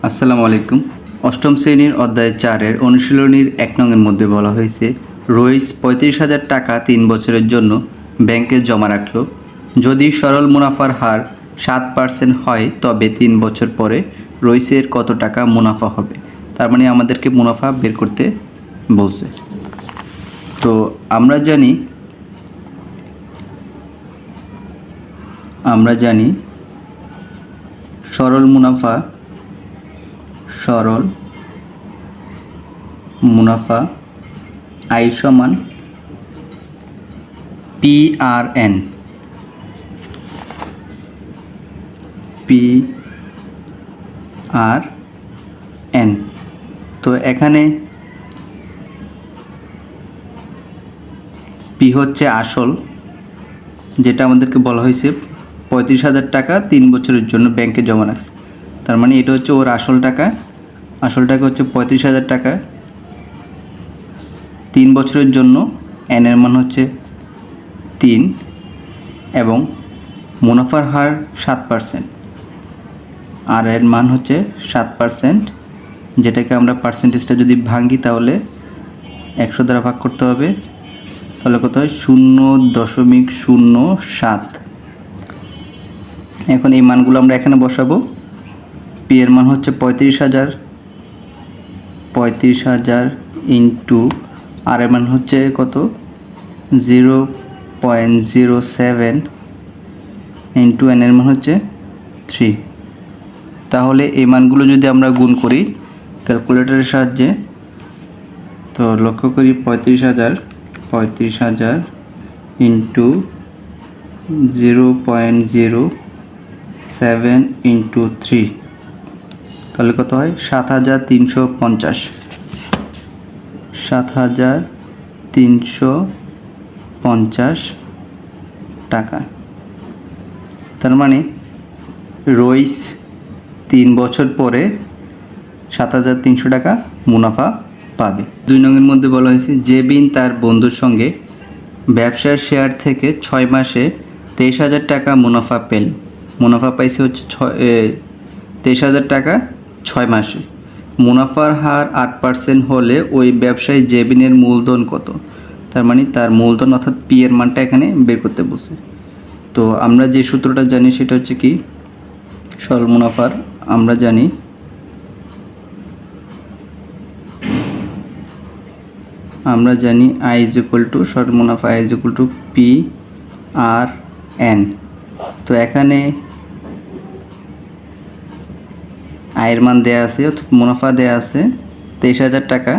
আসসালামু আলাইকুম। অষ্টম শ্রেণীর অধ্যায় 4-এর অনুশীলনীর 1 নংয়ের মধ্যে বলা হয়েছে, রইস 35,000 টাকা 3 বছরের জন্য ব্যাংকে জমা রাখল। যদি সরল মুনাফার হার 7% হয় তবে 3 বছর পরে রইসের কত টাকা মুনাফা হবে। তার মানে আমাদেরকে মুনাফা বের করতে বলছে। তো আমরা জানি সরল মুনাফা I সমান PRN। তো এখানে P হচ্ছে আসল, যেটা আমাদেরকে বলা হয়েছে 35,000 টাকা 3 বছরের জন্য ব্যাংকে জমা রাখছে। তার মানে এটা হচ্ছে ওর আসল টাকা হচ্ছে 35,000 টাকা 3 বছরের জন্য। N এর মান হচ্ছে 3 এবং মুনাফার হার 7%, আর এর মান হচ্ছে 7%, যেটাকে আমরা পার্সেন্টেজটা যদি ভাঙি তাহলে 100 দ্বারা ভাগ করতে হবে। তাহলে কত হয়? 0.07। এখন এই মানগুলো আমরা এখানে বসাবো। P এর মান হচ্ছে 35,000 ইন্টু আর এর মান হচ্ছে কত? 0.07 ইন্টু N এর মান হচ্ছে 3। তাহলে এই মানগুলো যদি আমরা গুণ করি ক্যালকুলেটরের সাহায্যে, তো লক্ষ্য করি 35,000 ইন্টু 0.07 ইন্টু 3, তাহলে কত হয়? 7,350 টাকা। তার মানে রইস 3 বছর পরে 7,300 টাকা মুনাফা পাবে। 2 নংয়ের মধ্যে বলা হয়েছে, জেবিন তার বন্ধুর সঙ্গে ব্যবসার শেয়ার থেকে 6 মাসে 23,000 টাকা মুনাফা পাইছে হচ্ছে 23,000 টাকা 6 মাসে। মুনাফার হার 8% হলে ওই ব্যবসায়ী জেবিনের মূলধন কত? তার মানে তার মূলধন অর্থাৎ P এর মানটা এখানে বের করতে বলছে। তো আমরা যে সূত্রটা জানি সেটা হচ্ছে কি, সরল মুনাফার আমরা জানি I is equal to সরল মুনাফা I is equal to PRN। তো এখানে আয়ের মান দেয়া আছে অর্থাৎ মুনাফা দেয়া আছে 23,000 টাকা,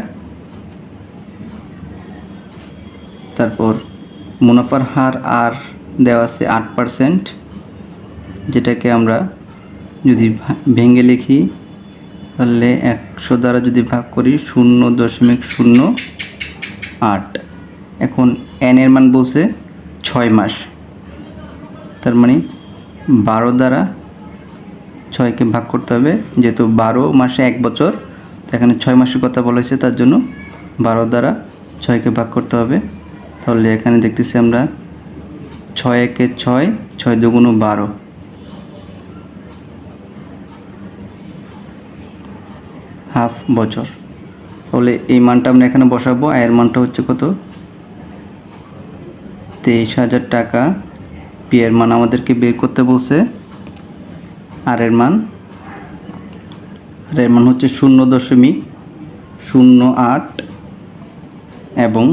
তারপর মুনাফার হার আর দেওয়া আছে 8%, যেটাকে আমরা যদি ভেঙে লিখি তাহলে 100 দ্বারা যদি ভাগ করি 0.08। এখন N এর মান বলছে 6 মাস, তার মানে 12 দ্বারা 6কে ভাগ করতে হবে, যেহেতু 12 মাসে 1 বছর, তো এখানে 6 মাসের কথা বলা হয়েছে, তার জন্য 12 দ্বারা 6কে ভাগ করতে হবে। তাহলে এখানে দেখতেছি আমরা 6 একে 6, 6 দুগুণ 12, হাফ বছর। তাহলে এই মানটা আমরা এখানে বসাবো। আয়ের মানটা হচ্ছে কত? 23,000 টাকা। P এর মান আমাদেরকে বের করতে বলছে। আর এর মান হচ্ছে 0.08 এবং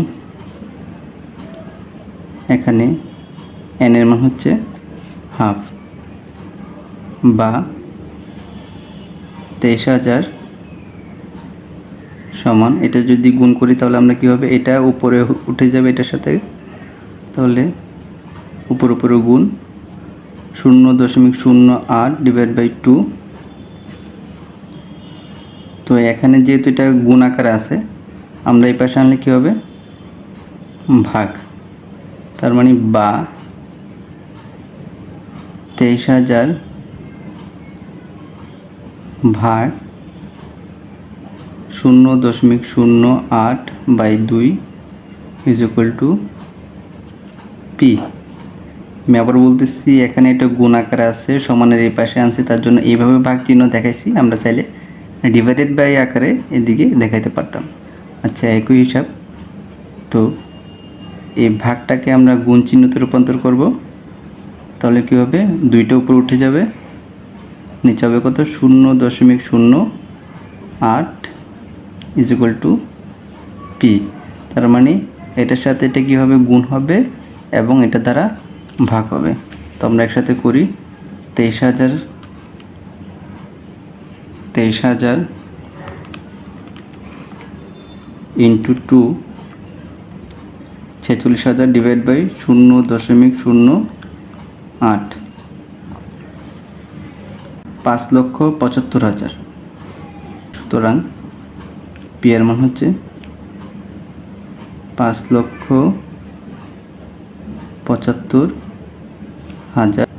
এখানে N এর মান হচ্ছে হাফ বা 23,000 সমান, এটা যদি গুণ করি তাহলে আমরা কি হবে? এটা উপরে উঠে যাবে এটার সাথে, তাহলে উপরে গুণ 0.08 ডিভাইড বাই 2। তো এখানে যেহেতু এটা গুণ আকারে আছে, আমরা এই পাশে আনলে কি হবে? ভাগ। তার মানে বা 23,000 ভাগ 0.08 by 2 is equal to P। আমি আবার বলতেছি, এখানে এটা গুণ আকারে আছে, সমানের এই পাশে আনছি, তার জন্য এইভাবে ভাগ চিহ্ন দেখাইছি। আমরা চাইলে ডিভাইডেড বাই আকারে এদিকে দেখাইতে পারতাম। আচ্ছা, একই হিসাব। তো এই ভাগটাকে আমরা গুণ চিহ্নতে রূপান্তর করব। তাহলে কী হবে, 2টা উপরে উঠে যাবে, নিচে হবে কত, 0.08 ইজ ইকুয়াল টু পি। তার মানে এটার সাথে এটা কী হবে, গুণ হবে এবং এটা দ্বারা ভাগ হবে। তো আমরা একসাথে করি, 23,000 ইন্টু 2, 46,000 ডিভাইড বাই 0.08, 5,75,000। সুতরাং পি এর মান হচ্ছে 5,75,000